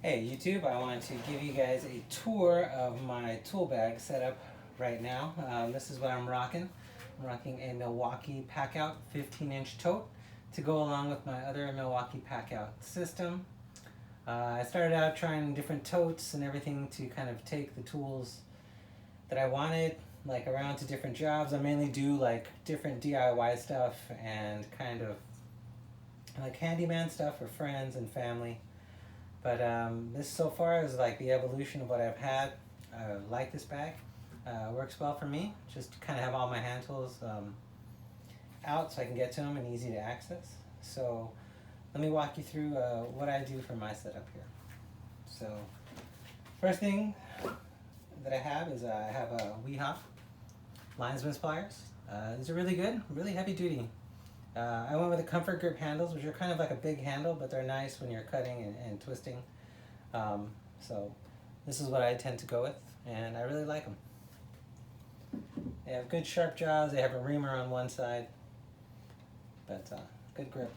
Hey YouTube, I wanted to give you guys a tour of my tool bag setup right now. This is what I'm rocking. I'm rocking a Milwaukee PACKOUT 15-inch tote to go along with my other Milwaukee PACKOUT system. I started out trying different totes and everything to kind of take the tools that I wanted like around to different jobs. I mainly do like different DIY stuff and kind of like handyman stuff for friends and family. But this so far is like the evolution of what I've had. I like this bag. Works well for me. Just to kind of have all my hand tools out so I can get to them and easy to access. So let me walk you through what I do for my setup here. So first thing that I have is I have a Weehawk linesman's pliers. These are really good, really heavy duty. I went with the comfort grip handles, which are kind of like a big handle, but they're nice when you're cutting and twisting. So this is what I tend to go with, and I really like them. They have good sharp jaws. They have a reamer on one side, but good grip.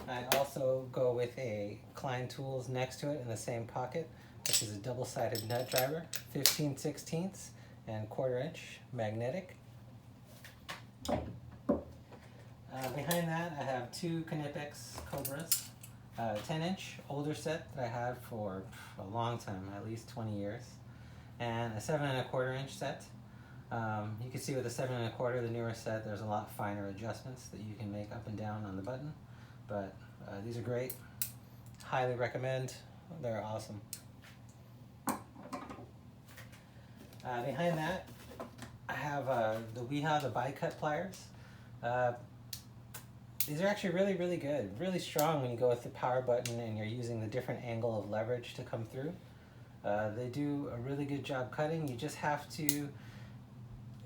I also go with a Klein Tools next to it in the same pocket, which is a double-sided nut driver, 15/16 and 1/4 inch magnetic. Behind that I have two Knipex Cobras, 10-inch older set that I had for a long time, at least 20 years, and a 7 1/4 inch set. You can see with the 7 1/4, the newer set, there's a lot finer adjustments that you can make up and down on the button, but these are great. Highly recommend. They're awesome. Behind that I have the Weehawk, the bi-cut pliers. These are actually really good, really strong when you go with the power button and you're using the different angle of leverage to come through. They do a really good job cutting. You just have to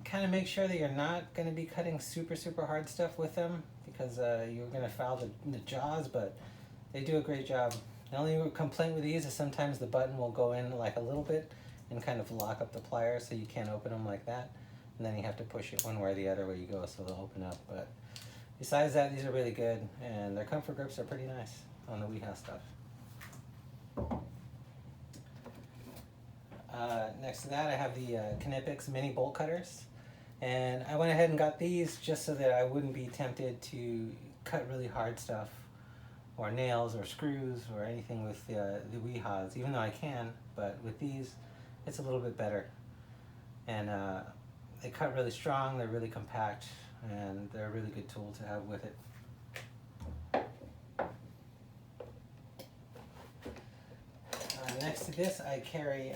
kind of make sure that you're not going to be cutting super hard stuff with them, because you're going to foul the jaws, but they do a great job. The only complaint with these is sometimes the button will go in like a little bit and kind of lock up the pliers, so you can't open them like that, and then you have to push it one way or the other way you go so they'll open up. But besides that, these are really good, and their comfort grips are pretty nice on the Weehawk stuff. Next to that I have the Knipex mini bolt cutters, and I went ahead and got these just so that I wouldn't be tempted to cut really hard stuff or nails or screws or anything with the Weehawks, even though I can, but with these it's a little bit better. And they cut really strong, they're really compact, and they're a really good tool to have with it. Next to this I carry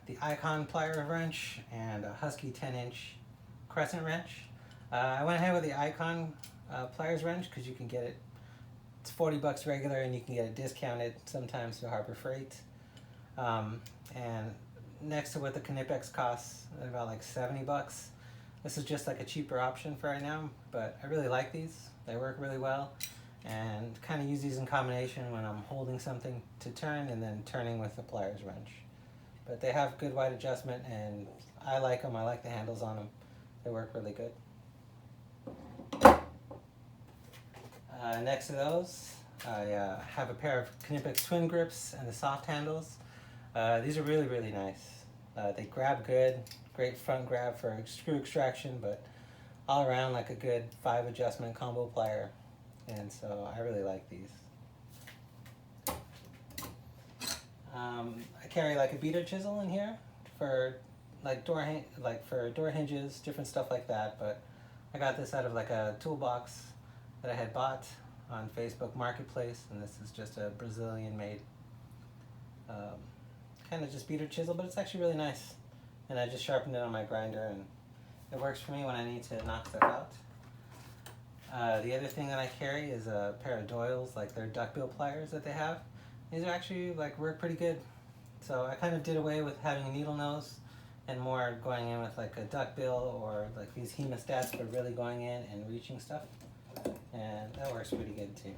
the Icon plier wrench and a Husky 10-inch crescent wrench. I went ahead with the Icon pliers wrench because you can get it, it's $40 regular, and you can get it discounted sometimes to Harbor Freight. And next to what the Knipex costs, about like $70. This is just like a cheaper option for right now, but I really like these. They work really well, and kind of use these in combination when I'm holding something to turn and then turning with the pliers wrench. But they have good wide adjustment, and I like them. I like the handles on them. They work really good. Next to those, I have a pair of Knipex twin grips and the soft handles. These are really nice. They grab good, great front grab for screw extraction, but all around like a good 5 adjustment combo plier, and so I really like these. I carry like a beater chisel in here for like door hinges, different stuff like that, but I got this out of like a toolbox that I had bought on Facebook Marketplace, and this is just a Brazilian made kind of just beater chisel, but it's actually really nice, and I just sharpened it on my grinder, and it works for me when I need to knock stuff out. The other thing that I carry is a pair of Doyle's, like their duckbill pliers that they have. These are actually like work pretty good, so I kind of did away with having a needle nose and more going in with like a duckbill or like these hemostats for really going in and reaching stuff, and that works pretty good too.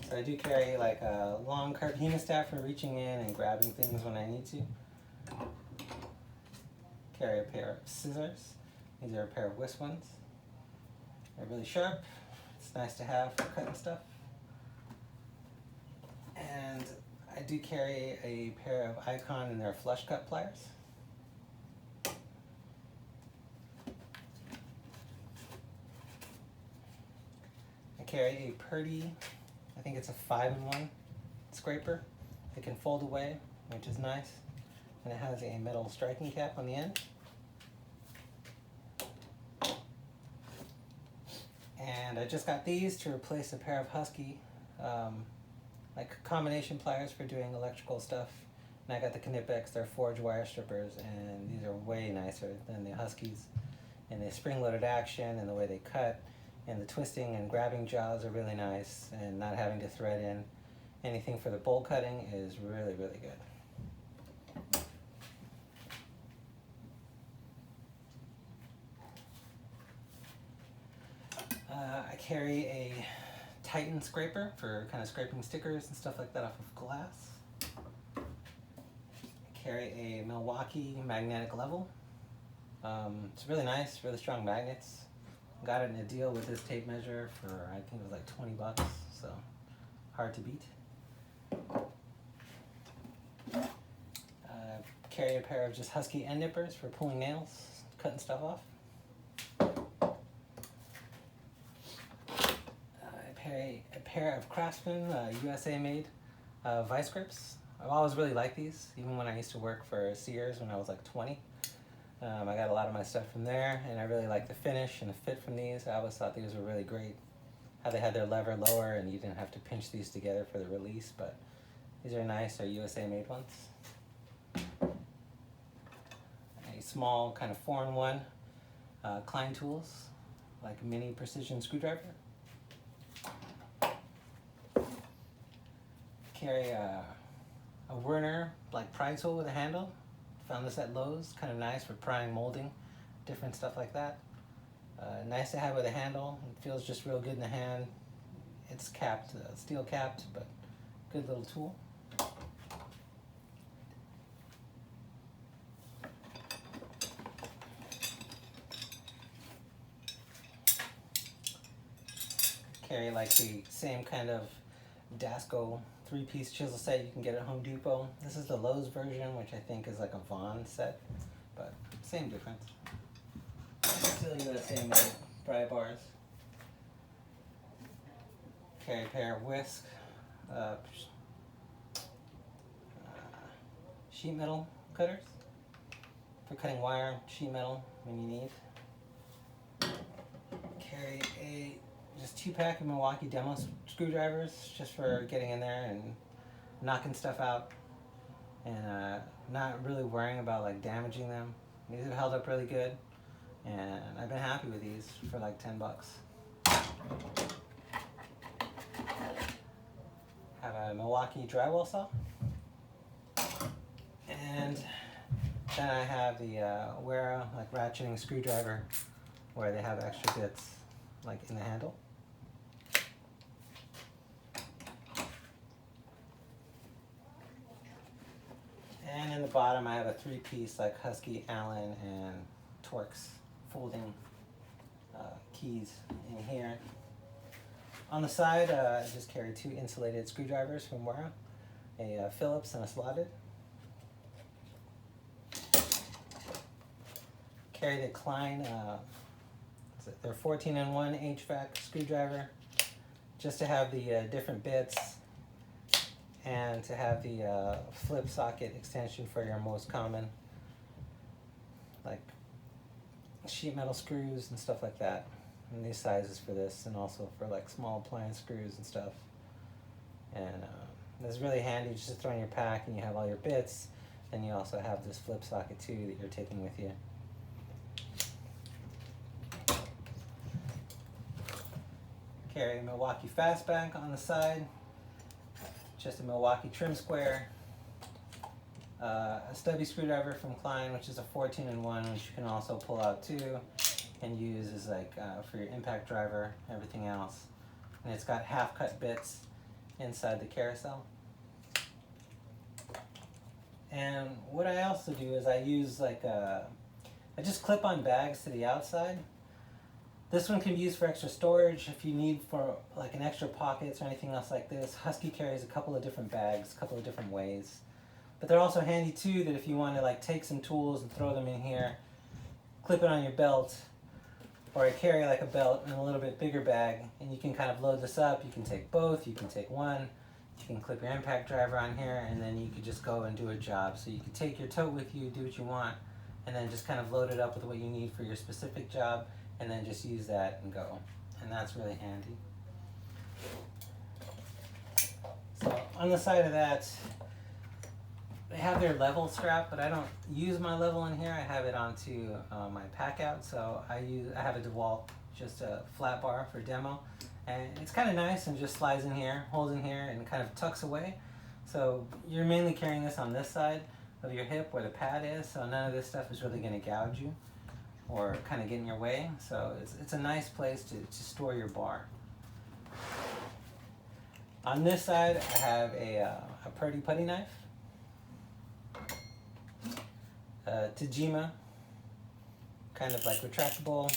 So I do carry like a long curved hemostat for reaching in and grabbing things when I need to. Carry a pair of scissors. These are a pair of whisk ones. They're really sharp, It's nice to have for cutting stuff. And I do carry a pair of Icon and their flush cut pliers. I carry a Purdy, I think it's a 5-in-1 scraper. It can fold away, which is nice. And it has a metal striking cap on the end. And I just got these to replace a pair of Husky like combination pliers for doing electrical stuff. And I got the Knipex, they're forged wire strippers, and these are way nicer than the Huskies. And the spring-loaded action and the way they cut and the twisting and grabbing jaws are really nice, and not having to thread in anything for the bowl cutting is really, really good. I carry a Titan scraper for kind of scraping stickers and stuff like that off of glass. I carry a Milwaukee magnetic level. It's really nice, really strong magnets. Got it in a deal with this tape measure for, I think it was like 20 bucks, so hard to beat. Carry a pair of just Husky end nippers for pulling nails, cutting stuff off. A pair of Craftsman USA made vice grips. I've always really liked these, even when I used to work for Sears when I was like 20. I got a lot of my stuff from there, and I really like the finish and the fit from these. I always thought these were really great. How they had their lever lower and you didn't have to pinch these together for the release, but these are nice. They're USA made ones. A small kind of 4-in-1 Klein Tools, like a mini precision screwdriver. Carry a Werner like pry tool with a handle. Found this at Lowe's, kind of nice for prying molding, different stuff like that. Nice to have with a handle. It feels just real good in the hand. It's capped, steel capped, but good little tool. Carry like the same kind of Dasco 3-piece chisel set you can get at Home Depot. This is the Lowe's version, which I think is like a Vaughn set, but same difference. Still USA made pry bars. Carry a pair of whisk, sheet metal cutters for cutting wire, sheet metal when you need. Carry a just 2-pack of Milwaukee demo screwdrivers just for getting in there and knocking stuff out, and not really worrying about like damaging them. These have held up really good, and I've been happy with these for like 10 bucks. Have a Milwaukee drywall saw, and then I have the Wera like ratcheting screwdriver where they have extra bits like in the handle. And in the bottom I have a 3-piece like Husky, Allen, and Torx folding keys in here. On the side I just carry 2 insulated screwdrivers from Wera, a Phillips and a slotted. Carry the Klein, their 14-in-1 HVAC screwdriver, just to have the different bits, and to have the flip socket extension for your most common like sheet metal screws and stuff like that, and these sizes for this, and also for like small appliance screws and stuff. And this is really handy just to throw in your pack and you have all your bits. Then you also have this flip socket too that you're taking with you. Carry a Milwaukee fastback on the side, just a Milwaukee trim square, a stubby screwdriver from Klein, which is a 14-in-1, which you can also pull out too and use as like for your impact driver, everything else. And it's got half-cut bits inside the carousel. And what I also do is I use like I just clip on bags to the outside. This one can be used for extra storage if you need for like an extra pockets or anything else like this. Husky carries a couple of different bags, a couple of different ways. But they're also handy too, that if you want to like take some tools and throw them in here, clip it on your belt, or I carry like a belt and a little bit bigger bag, and you can kind of load this up. You can take both, you can take one, you can clip your impact driver on here, and then you could just go and do a job. So you can take your tote with you, do what you want, and then just kind of load it up with what you need for your specific job, and then just use that and go. And that's really handy. So on the side of that, they have their level strap, but I don't use my level in here. I have it onto my PACKOUT. So I have a DeWalt, just a flat bar for demo. And it's kind of nice and just slides in here, holds in here, and kind of tucks away. So you're mainly carrying this on this side of your hip where the pad is, so none of this stuff is really going to gouge you or kind of get in your way. So it's a nice place to store your bar. On this side, I have a Purdy putty knife, Tajima, kind of like retractable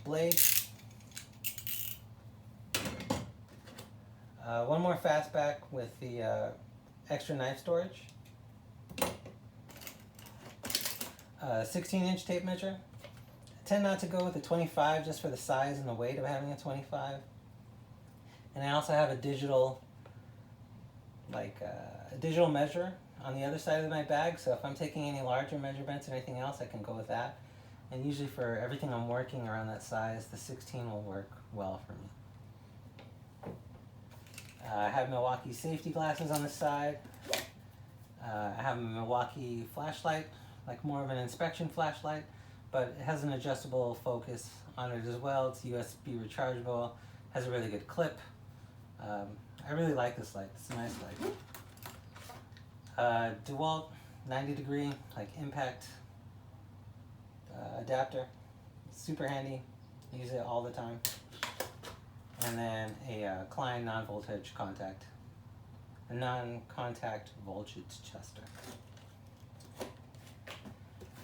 blade. One more fastback with the extra knife storage. 16-inch tape measure. I tend not to go with the 25 just for the size and the weight of having a 25. And I also have a digital, a digital measure on the other side of my bag. So if I'm taking any larger measurements or anything else, I can go with that. And usually for everything I'm working around that size, the 16 will work well for me. I have Milwaukee safety glasses on the side. I have a Milwaukee flashlight, like more of an inspection flashlight, but it has an adjustable focus on it as well. It's USB rechargeable, has a really good clip. I really like this light. It's a nice light. DeWalt 90-degree like impact adapter. It's super handy. Use it all the time. And then a Klein non-voltage contact, a non-contact voltage tester.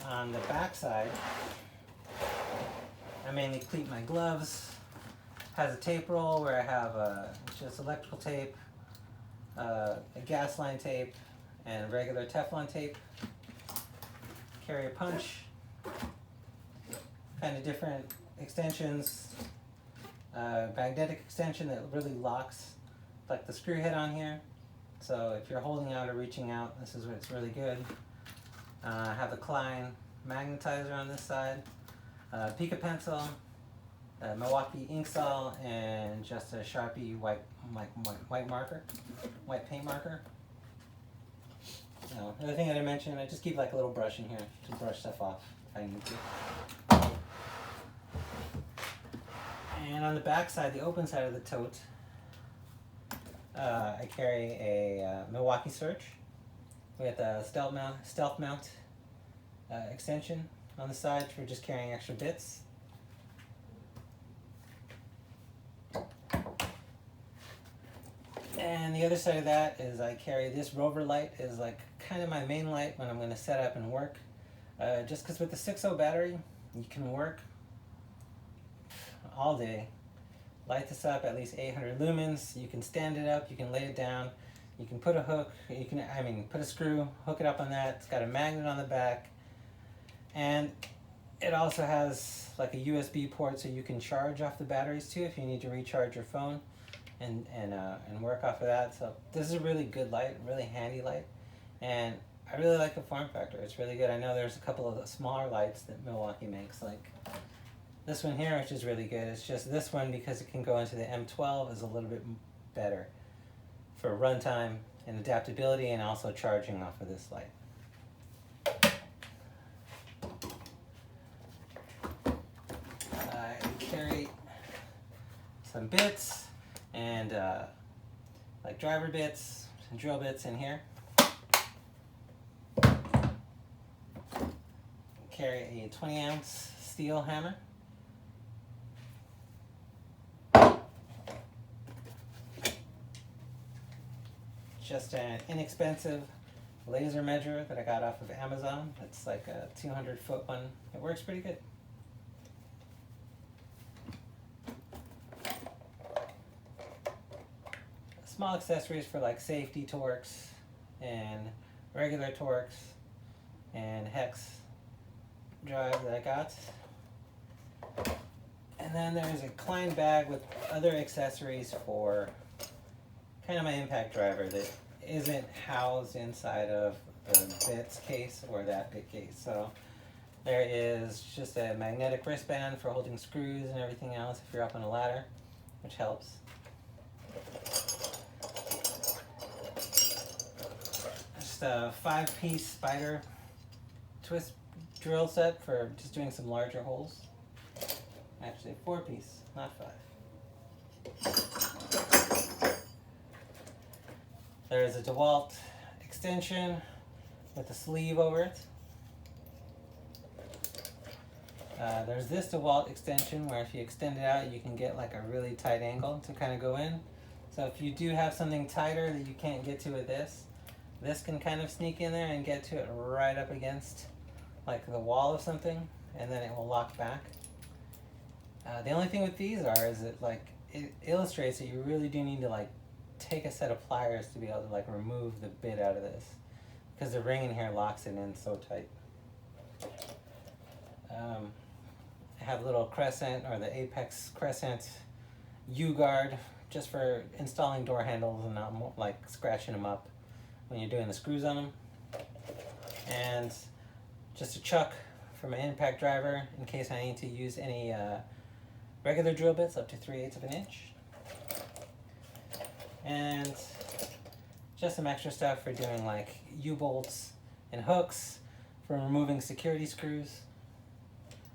On the back side, I mainly cleat my gloves. Has a tape roll where I have just electrical tape, a gas line tape, and regular Teflon tape. Carry a punch, kind of different extensions. Magnetic extension that really locks like the screw head on here. So if you're holding out or reaching out, this is where it's really good. I have a Klein magnetizer on this side, Pica pencil, Milwaukee ink saw, and just a Sharpie white paint marker. The other thing that I mentioned, I just keep like a little brush in here to brush stuff off if I need to. And on the back side, the open side of the tote, I carry a Milwaukee Search with a stealth mount extension on the side for just carrying extra bits. And the other side of that is I carry this Rover light, is like kind of my main light when I'm going to set up and work. Just because with the 6.0 battery, you can work all day. Light this up at least 800 lumens. You can stand it up, you can lay it down, you can put a hook, you can put a screw, hook it up on that. It's got a magnet on the back, and it also has like a USB port so you can charge off the batteries too if you need to recharge your phone and work off of that. So this is a really good light, really handy light, and I really like the form factor. It's really good. I know there's a couple of smaller lights that Milwaukee makes, like this one here, which is really good. It's just this one, because it can go into the M12, is a little bit better for runtime and adaptability, and also charging off of this light. I carry some bits and like driver bits and drill bits in here. Carry a 20-ounce steel hammer. Just an inexpensive laser measure that I got off of Amazon. It's like a 200-foot one. It works pretty good. small accessories for like safety torques and regular torques and hex drive that I got. And then there's a Klein bag with other accessories for kind of my impact driver that isn't housed inside of the bits case or that bit case. So there is just a magnetic wristband for holding screws and everything else if you're up on a ladder, which helps. Just a 5-piece spider twist drill set for just doing some larger holes. Actually, 4-piece, not 5. There's a DeWalt extension with a sleeve over it. There's this DeWalt extension where if you extend it out, you can get like a really tight angle to kind of go in. So if you do have something tighter that you can't get to with this can kind of sneak in there and get to it right up against like the wall of something, and then it will lock back. The only thing with these is that like it illustrates that you really do need to like take a set of pliers to be able to like remove the bit out of this, because the ring in here locks it in so tight. I have a little crescent, or the Apex crescent U-guard, just for installing door handles and not like scratching them up when you're doing the screws on them. And just a chuck for my impact driver in case I need to use any regular drill bits up to 3/8 of an inch. And just some extra stuff for doing like U-bolts and hooks, for removing security screws,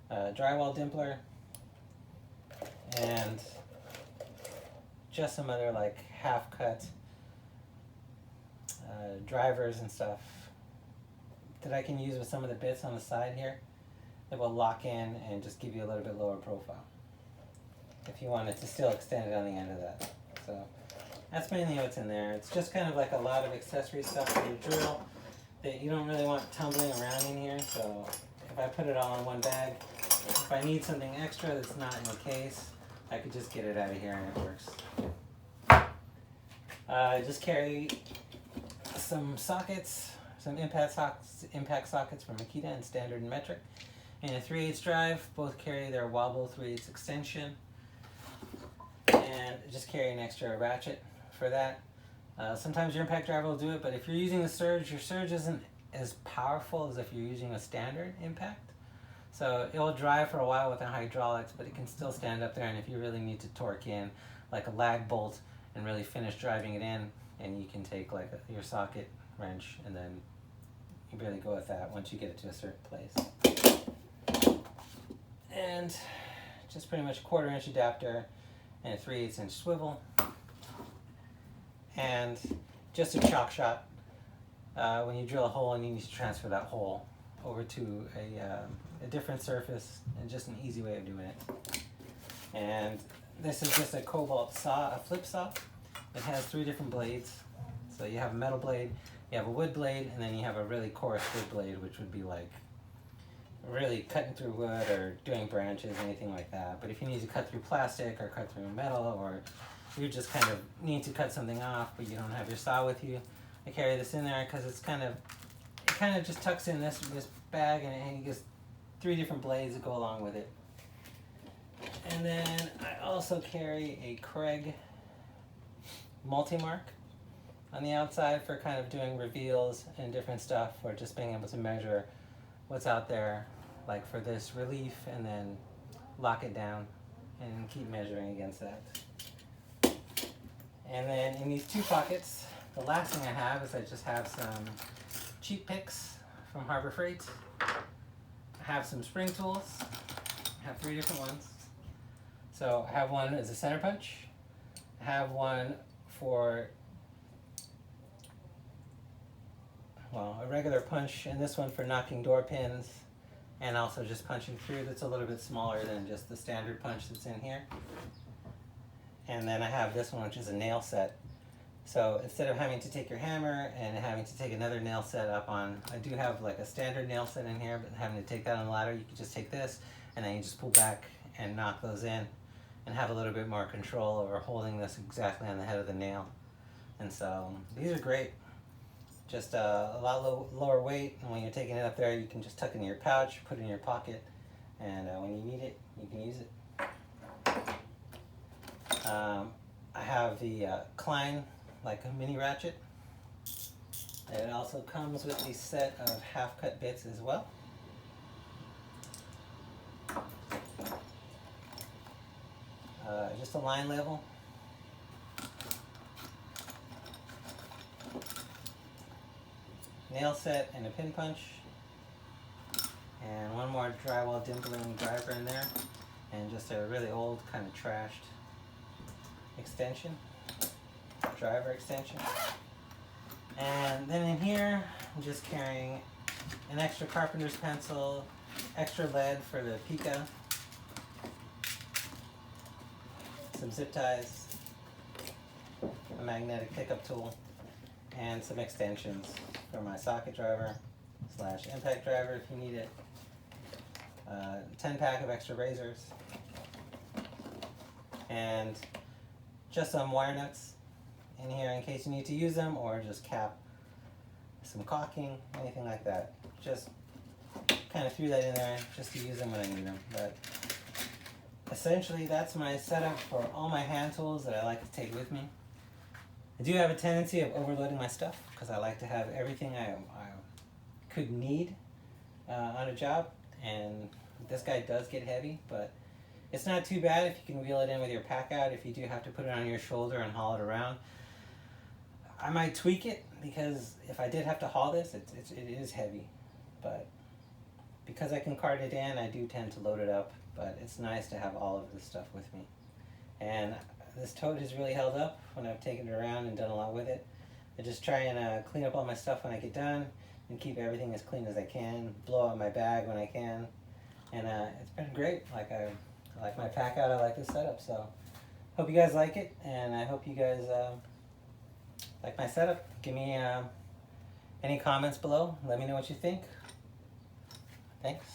drywall dimpler, and just some other like half-cut drivers and stuff that I can use with some of the bits on the side here that will lock in and just give you a little bit lower profile if you wanted to still extend it on the end of that. So that's mainly what's in there. It's just kind of like a lot of accessory stuff for your drill that you don't really want tumbling around in here. So if I put it all in one bag, if I need something extra that's not in the case, I could just get it out of here and it works. I just carry some sockets, some impact sockets from Makita in standard and metric, and a 3/8 drive. Both carry their wobble 3/8 extension, and just carry an extra ratchet for that. Sometimes your impact driver will do it, but if you're using the surge, your surge isn't as powerful as if you're using a standard impact. So it will drive for a while with the hydraulics, but it can still stand up there, and if you really need to torque in like a lag bolt and really finish driving it in, and you can take like your socket wrench and then you really go with that once you get it to a certain place. And just pretty much a 1/4 inch adapter and a 3/8 inch swivel, and just a chalk shot when you drill a hole and you need to transfer that hole over to a different surface, and just an easy way of doing it. And this is just a cobalt saw, a flip saw. It has 3 different blades. So you have a metal blade, you have a wood blade, and then you have a really coarse wood blade, which would be like really cutting through wood or doing branches, anything like that. But if you need to cut through plastic or cut through metal, or you just kind of need to cut something off but you don't have your saw with you, I carry this in there because it kind of just tucks in this bag, and it gets 3 different blades that go along with it. And then I also carry a Craig multi-mark on the outside for kind of doing reveals and different stuff, or just being able to measure what's out there, like for this relief, and then lock it down and keep measuring against that. And then in these 2 pockets, the last thing I have is I just have some cheap picks from Harbor Freight. I have some spring tools. I have 3 different ones. So I have one as a center punch. I have one for, well, a regular punch, and this one for knocking door pins and also just punching through. That's a little bit smaller than just the standard punch that's in here. And then I have this one, which is a nail set. So instead of having to take your hammer and having to take another nail set up on, I do have like a standard nail set in here, but having to take that on the ladder, you can just take this and then you just pull back and knock those in and have a little bit more control over holding this exactly on the head of the nail. And so these are great. Just a lot lower weight, and when you're taking it up there, you can just tuck it in your pouch, put it in your pocket, and when you need it, you can use it. I have the Klein, like a mini ratchet. It also comes with a set of half-cut bits as well. Just a line level. Nail set and a pin punch. And one more drywall dimpling driver in there. And just a really old, kind of trashed extension. Driver extension. And then in here, I'm just carrying an extra carpenter's pencil, extra lead for the pica, some zip ties, a magnetic pickup tool, and some extensions for my socket driver / impact driver if you need it. 10 pack of extra razors, and just some wire nuts in here in case you need to use them, or just cap some caulking, anything like that. Just kind of threw that in there just to use them when I need them. But essentially that's my setup for all my hand tools that I like to take with me. I do have a tendency of overloading my stuff because I like to have everything I could need on a job, and this guy does get heavy, but it's not too bad if you can wheel it in with your PACKOUT. If you do have to put it on your shoulder and haul it around, I might tweak it, because if I did have to haul this, it is heavy. But because I can cart it in, I do tend to load it up, but it's nice to have all of this stuff with me. And this tote has really held up when I've taken it around and done a lot with it. I just try and clean up all my stuff when I get done and keep everything as clean as I can, blow out my bag when I can. And it's been great. I like my PACKOUT, I like this setup, so hope you guys like it, and I hope you guys like my setup. Give me any comments below. Let me know what you think. Thanks.